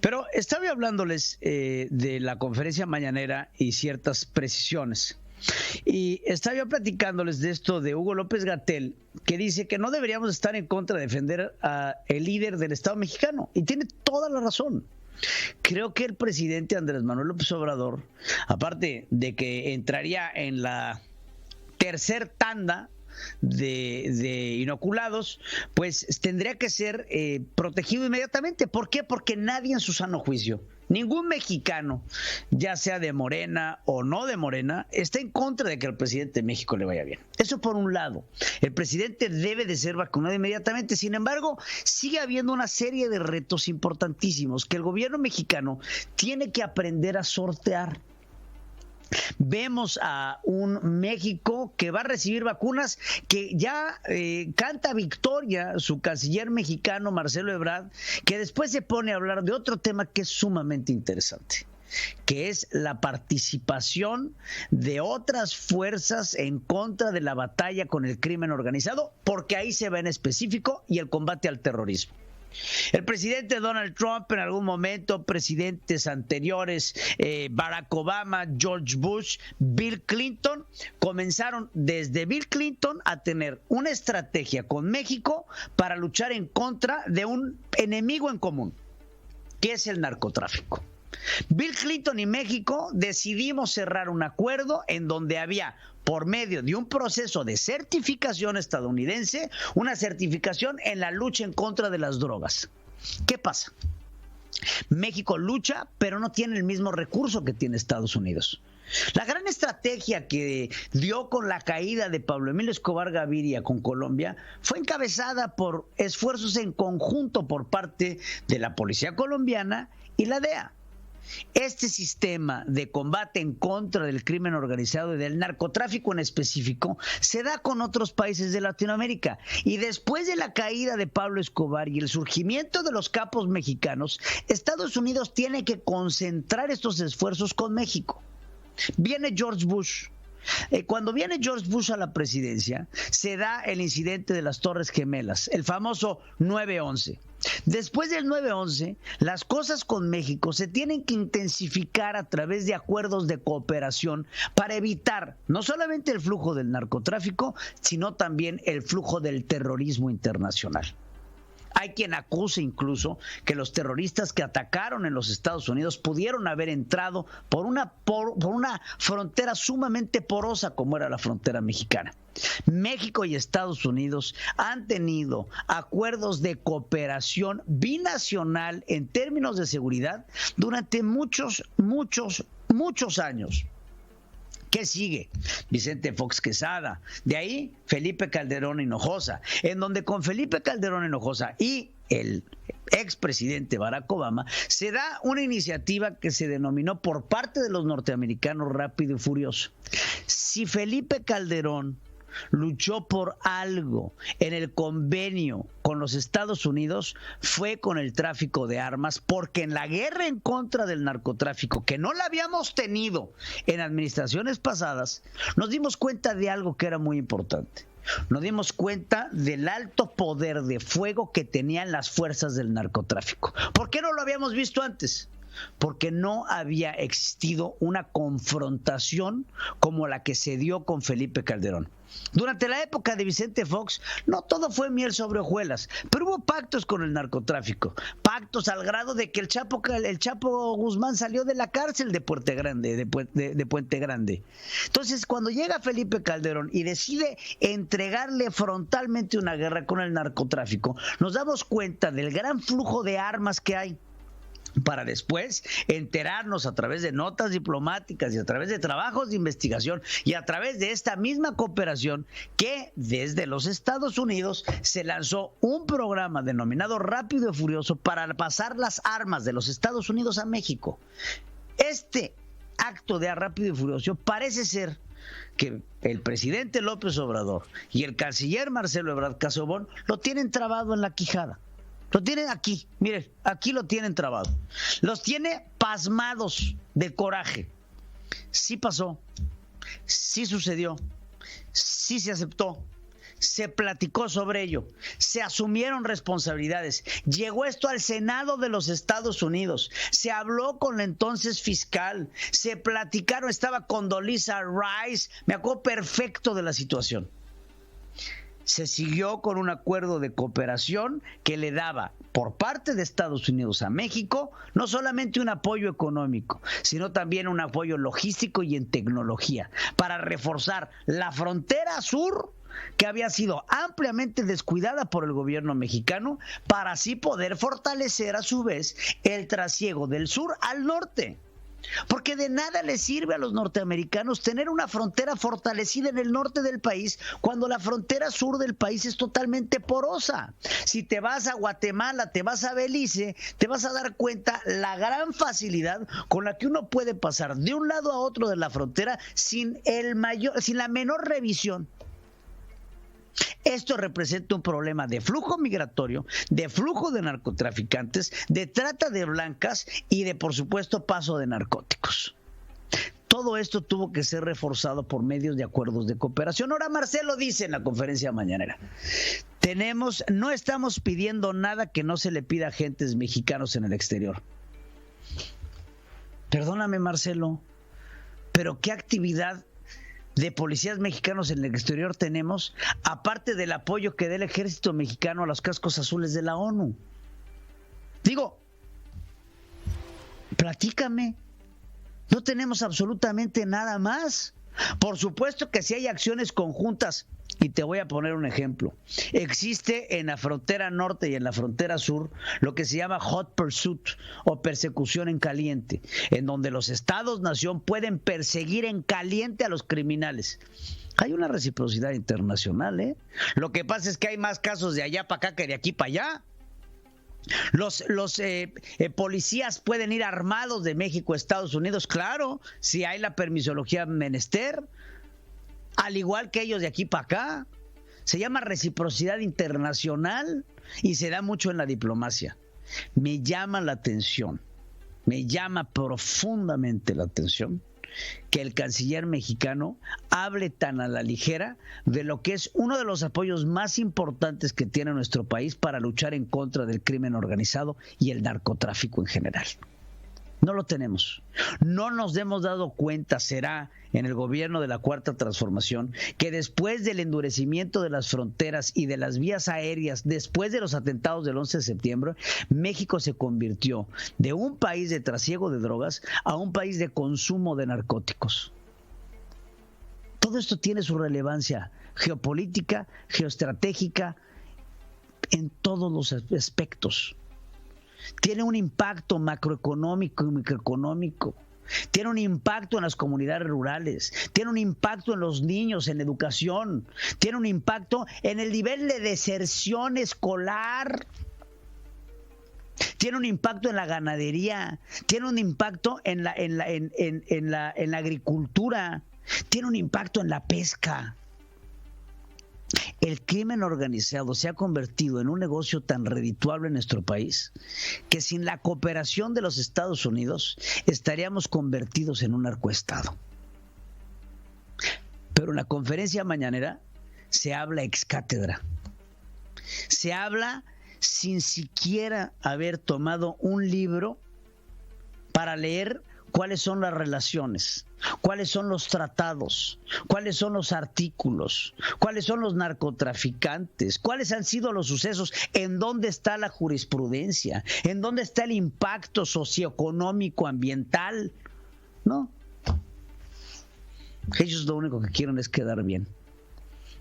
Pero estaba hablándoles de la conferencia mañanera y ciertas precisiones. Y estaba yo platicándoles de esto de Hugo López-Gatell, que dice que no deberíamos estar en contra de defender al líder del Estado mexicano. Y tiene toda la razón. Creo que el presidente Andrés Manuel López Obrador, aparte de que entraría en la tercer tanda de inoculados, pues tendría que ser protegido inmediatamente. ¿Por qué? Porque nadie en su sano juicio, ningún mexicano, ya sea de Morena o no de Morena, está en contra de que al presidente de México le vaya bien. Eso por un lado. El presidente debe de ser vacunado inmediatamente. Sin embargo, sigue habiendo una serie de retos importantísimos que el gobierno mexicano tiene que aprender a sortear. Vemos a un México que va a recibir vacunas, que ya canta victoria su canciller mexicano Marcelo Ebrard, que después se pone a hablar de otro tema que es sumamente interesante, que es la participación de otras fuerzas en contra de la batalla con el crimen organizado, porque ahí se va en específico, y el combate al terrorismo. El presidente Donald Trump, en algún momento, presidentes anteriores, Barack Obama, George Bush, Bill Clinton, comenzaron desde Bill Clinton a tener una estrategia con México para luchar en contra de un enemigo en común, que es el narcotráfico. Bill Clinton y México decidimos cerrar un acuerdo en donde había, por medio de un proceso de certificación estadounidense, una certificación en la lucha en contra de las drogas. ¿Qué pasa? México lucha, pero no tiene el mismo recurso que tiene Estados Unidos. La gran estrategia que dio con la caída de Pablo Emilio Escobar Gaviria con Colombia fue encabezada por esfuerzos en conjunto por parte de la policía colombiana y la DEA. Este sistema de combate en contra del crimen organizado y del narcotráfico en específico se da con otros países de Latinoamérica. Y después de la caída de Pablo Escobar y el surgimiento de los capos mexicanos, Estados Unidos tiene que concentrar estos esfuerzos con México. Viene George Bush. Cuando viene George Bush a la presidencia, se da el incidente de las Torres Gemelas, el famoso 9/11. Después del 9/11, las cosas con México se tienen que intensificar a través de acuerdos de cooperación para evitar no solamente el flujo del narcotráfico, sino también el flujo del terrorismo internacional. Hay quien acusa incluso que los terroristas que atacaron en los Estados Unidos pudieron haber entrado por una frontera sumamente porosa como era la frontera mexicana. México y Estados Unidos han tenido acuerdos de cooperación binacional en términos de seguridad durante muchos años. ¿Qué sigue? Vicente Fox Quesada. De ahí, Felipe Calderón Hinojosa, en donde con Felipe Calderón Hinojosa y el expresidente Barack Obama se da una iniciativa que se denominó por parte de los norteamericanos Rápido y Furioso. Si Felipe Calderón luchó por algo en el convenio con los Estados Unidos, fue con el tráfico de armas, porque en la guerra en contra del narcotráfico, que no la habíamos tenido en administraciones pasadas, nos dimos cuenta de algo que era muy importante. Nos dimos cuenta del alto poder de fuego que tenían las fuerzas del narcotráfico. ¿Por qué no lo habíamos visto antes? Porque no había existido una confrontación como la que se dio con Felipe Calderón. Durante la época de Vicente Fox, no todo fue miel sobre hojuelas, pero hubo pactos con el narcotráfico, pactos al grado de que el Chapo Guzmán salió de la cárcel de Puente Grande. Entonces, cuando llega Felipe Calderón y decide entregarle frontalmente una guerra con el narcotráfico, nos damos cuenta del gran flujo de armas que hay, para después enterarnos a través de notas diplomáticas y a través de trabajos de investigación y a través de esta misma cooperación que desde los Estados Unidos se lanzó un programa denominado Rápido y Furioso para pasar las armas de los Estados Unidos a México. Este acto de Rápido y Furioso parece ser que el presidente López Obrador y el canciller Marcelo Ebrard Casobón lo tienen trabado en la quijada. Lo tienen aquí, miren, aquí lo tienen trabado. Los tiene pasmados de coraje. Sí pasó, sí sucedió, sí se aceptó. se platicó sobre ello, se asumieron responsabilidades, llegó esto al Senado de los Estados Unidos, se habló con la entonces fiscal, se platicaron, estaba Condoleezza Rice, me acuerdo perfecto de la situación. Se siguió con un acuerdo de cooperación que le daba por parte de Estados Unidos a México no solamente un apoyo económico, sino también un apoyo logístico y en tecnología para reforzar la frontera sur, que había sido ampliamente descuidada por el gobierno mexicano, para así poder fortalecer a su vez el trasiego del sur al norte. Porque de nada les sirve a los norteamericanos tener una frontera fortalecida en el norte del país cuando la frontera sur del país es totalmente porosa. Si te vas a Guatemala, te vas a Belice, te vas a dar cuenta la gran facilidad con la que uno puede pasar de un lado a otro de la frontera sin la menor revisión. Esto representa un problema de flujo migratorio, de flujo de narcotraficantes, de trata de blancas y de, por supuesto, paso de narcóticos. Todo esto tuvo que ser reforzado por medios de acuerdos de cooperación. Ahora Marcelo dice en la conferencia mañanera, no estamos pidiendo nada que no se le pida a agentes mexicanos en el exterior. Perdóname, Marcelo, pero ¿qué actividad de policías mexicanos en el exterior tenemos, aparte del apoyo que da el ejército mexicano a los cascos azules de la ONU? Digo, platícame, no tenemos absolutamente nada más. Por supuesto que si hay acciones conjuntas, y te voy a poner un ejemplo. Existe en la frontera norte y en la frontera sur lo que se llama hot pursuit o persecución en caliente, en donde los estados-nación pueden perseguir en caliente a los criminales. Hay una reciprocidad internacional, ¿eh? Lo que pasa es que hay más casos de allá para acá que de aquí para allá. Los policías pueden ir armados de México a Estados Unidos, claro, si hay la permisología menester, al igual que ellos de aquí para acá. Se llama reciprocidad internacional y se da mucho en la diplomacia. Me llama la atención, me llama profundamente la atención que el canciller mexicano hable tan a la ligera de lo que es uno de los apoyos más importantes que tiene nuestro país para luchar en contra del crimen organizado y el narcotráfico en general. No lo tenemos. No nos hemos dado cuenta, será en el gobierno de la Cuarta Transformación, que después del endurecimiento de las fronteras y de las vías aéreas, después de los atentados del 11 de septiembre, México se convirtió de un país de trasiego de drogas a un país de consumo de narcóticos. Todo esto tiene su relevancia geopolítica, geoestratégica, en todos los aspectos. Tiene un impacto macroeconómico y microeconómico. Tiene un impacto en las comunidades rurales. Tiene un impacto en los niños, en la educación. Tiene un impacto en el nivel de deserción escolar. Tiene un impacto en la ganadería. Tiene un impacto en la agricultura. Tiene un impacto en la pesca. El crimen organizado se ha convertido en un negocio tan redituable en nuestro país que sin la cooperación de los Estados Unidos estaríamos convertidos en un narcoestado. Pero en la conferencia mañanera se habla ex cátedra. Se habla sin siquiera haber tomado un libro para leer cuáles son las relaciones, cuáles son los tratados, cuáles son los artículos, cuáles son los narcotraficantes, cuáles han sido los sucesos, en dónde está la jurisprudencia, en dónde está el impacto socioeconómico, ambiental. No. Ellos lo único que quieren es quedar bien.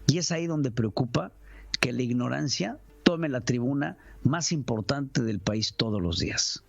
Y es ahí donde preocupa que la ignorancia tome la tribuna más importante del país todos los días.